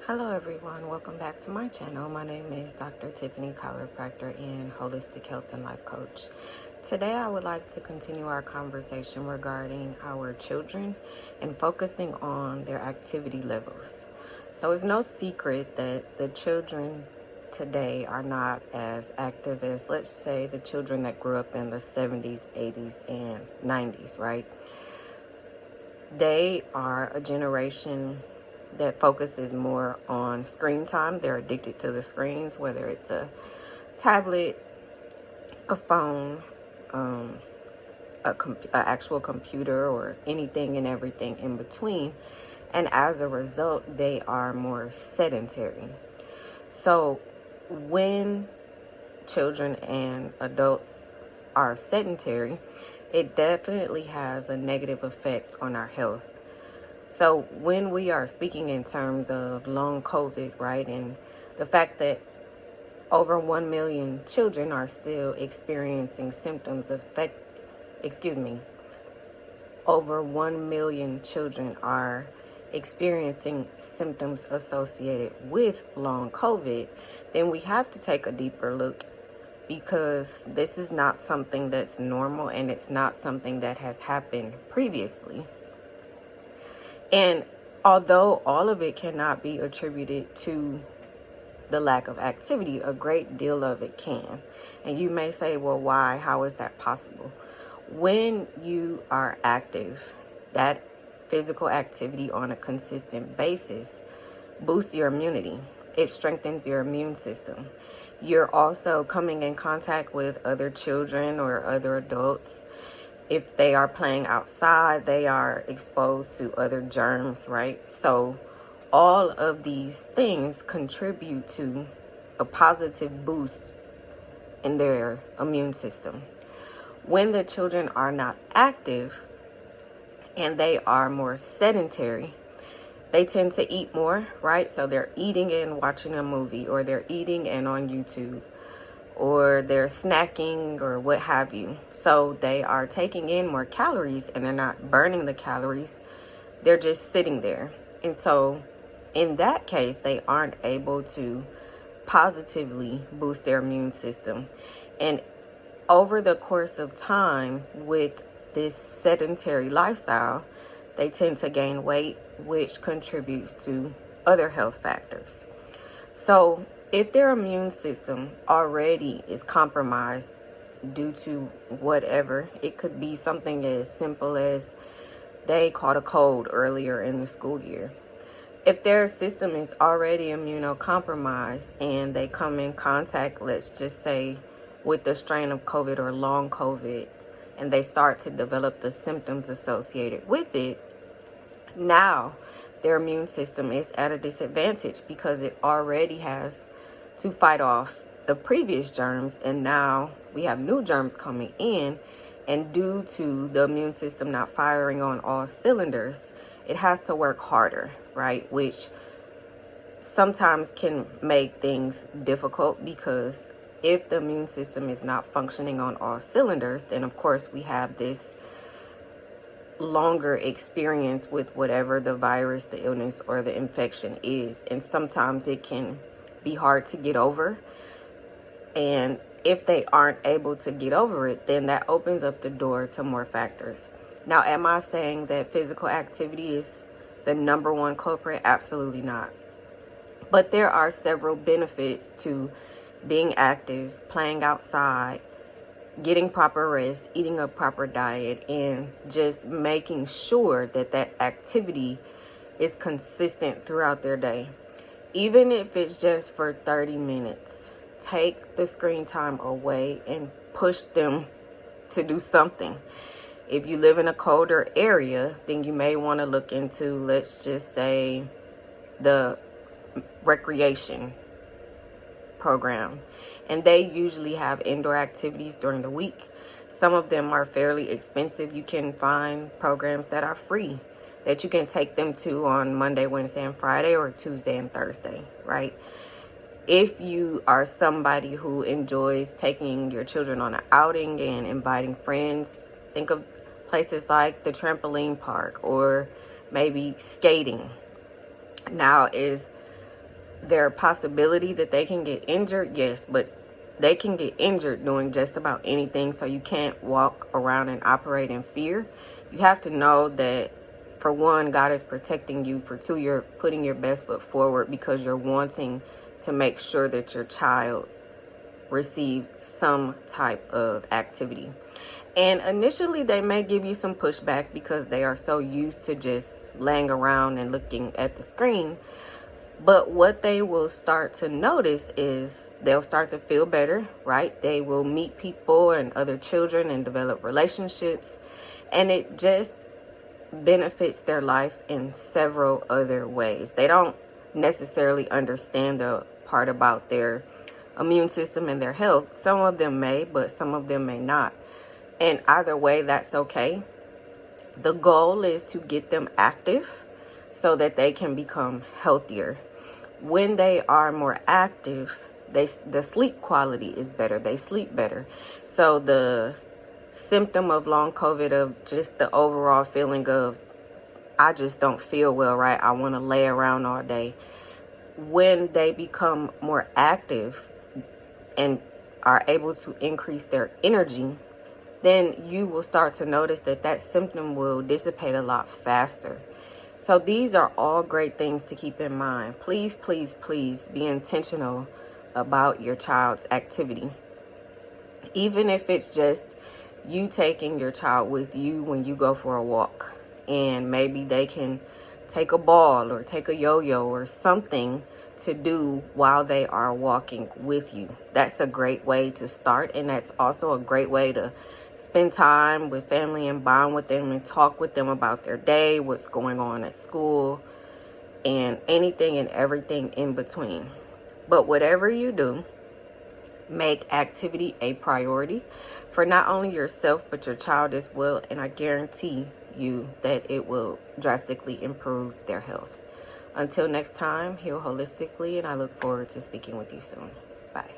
Hello everyone, welcome back to my channel. My name is Dr. Tiffany, chiropractor and holistic health and life coach. Today I would like to continue our conversation regarding our children and focusing on their activity levels. So it's no secret that the children today are not as active as, let's say, the children that grew up in the 70s, 80s, and 90s, right? They are a generation that focuses more on screen time. They're addicted to the screens, whether it's a tablet, a phone, a actual computer, or anything and everything in between. And as a result, they are more sedentary. So when children and adults are sedentary, it definitely has a negative effect on our health. So when we are speaking in terms of long COVID, right, and the fact that over 1 million children are still experiencing symptoms of over 1 million children are experiencing symptoms associated with long COVID, then we have to take a deeper look, because this is not something that's normal and it's not something that has happened previously. And although all of it cannot be attributed to the lack of activity, a great deal of it can. And you may say, well, why? How is that possible? When you are active, that physical activity on a consistent basis boosts your immunity. It strengthens your immune system. You're also coming in contact with other children or other adults. If they are playing outside, they are exposed to other germs, right? So all of these things contribute to a positive boost in their immune system. When the children are not active and they are more sedentary, they tend to eat more, right? So they're eating and watching a movie, or they're eating and on YouTube, or they're snacking or what have you. So they are taking in more calories and they're not burning the calories. They're just sitting there. And so in that case, they aren't able to positively boost their immune system. And over the course of time, with this sedentary lifestyle, they tend to gain weight, which contributes to other health factors. So if their immune system already is compromised due to whatever, it could be something as simple as they caught a cold earlier in the school year. If their system is already immunocompromised and they come in contact, let's just say, with the strain of COVID or long COVID, and they start to develop the symptoms associated with it, now their immune system is at a disadvantage because it already has to fight off the previous germs, and now we have new germs coming in. And due to the immune system not firing on all cylinders, it has to work harder, right? Which sometimes can make things difficult, because if the immune system is not functioning on all cylinders, then of course we have this longer experience with whatever the virus, the illness, or the infection is. And sometimes it can be hard to get over. And if they aren't able to get over it, then that opens up the door to more factors. Now, am I saying that physical activity is the number one culprit? Absolutely not. But there are several benefits to being active, playing outside, getting proper rest, eating a proper diet, and just making sure that that activity is consistent throughout their day. Even if it's just for 30 minutes, take the screen time away and push them to do something. If you live in a colder area, then you may want to look into, let's just say, the recreation program. And they usually have indoor activities during the week. Some of them are fairly expensive. You can find programs that are free that you can take them to on Monday, Wednesday, and Friday, or Tuesday and Thursday, right? If you are somebody who enjoys taking your children on an outing and inviting friends, think of places like the trampoline park, or maybe skating. Now is there a possibility that they can get injured? Yes, but they can get injured doing just about anything. So you can't walk around and operate in fear. You have to know that, for one, God is protecting you. For two, you're putting your best foot forward because you're wanting to make sure that your child receives some type of activity. And initially, they may give you some pushback because they are so used to just laying around and looking at the screen. But what they will start to notice is they'll start to feel better, right? They will meet people and other children and develop relationships. And it just benefits their life in several other ways. They don't necessarily understand the part about their immune system and their health. Some of them may, but some of them may not. And either way, that's okay. The goal is to get them active so that they can become healthier. When they are more active, the sleep quality is better. They sleep better. So the symptom of long COVID, of just the overall feeling of, I just don't feel well, right? I want to lay around all day. When they become more active and are able to increase their energy, then you will start to notice that that symptom will dissipate a lot faster. So these are all great things to keep in mind. Please, please, please be intentional about your child's activity. Even if it's just you taking your child with you when you go for a walk, and maybe they can take a ball or take a yo-yo or something to do while they are walking with you. That's a great way to start, and that's also a great way to spend time with family and bond with them and talk with them about their day, what's going on at school, and anything and everything in between. But whatever you do, make activity a priority for not only yourself but your child as well, and I guarantee you that it will drastically improve their health. Until next time, heal holistically, and I look forward to speaking with you soon. Bye.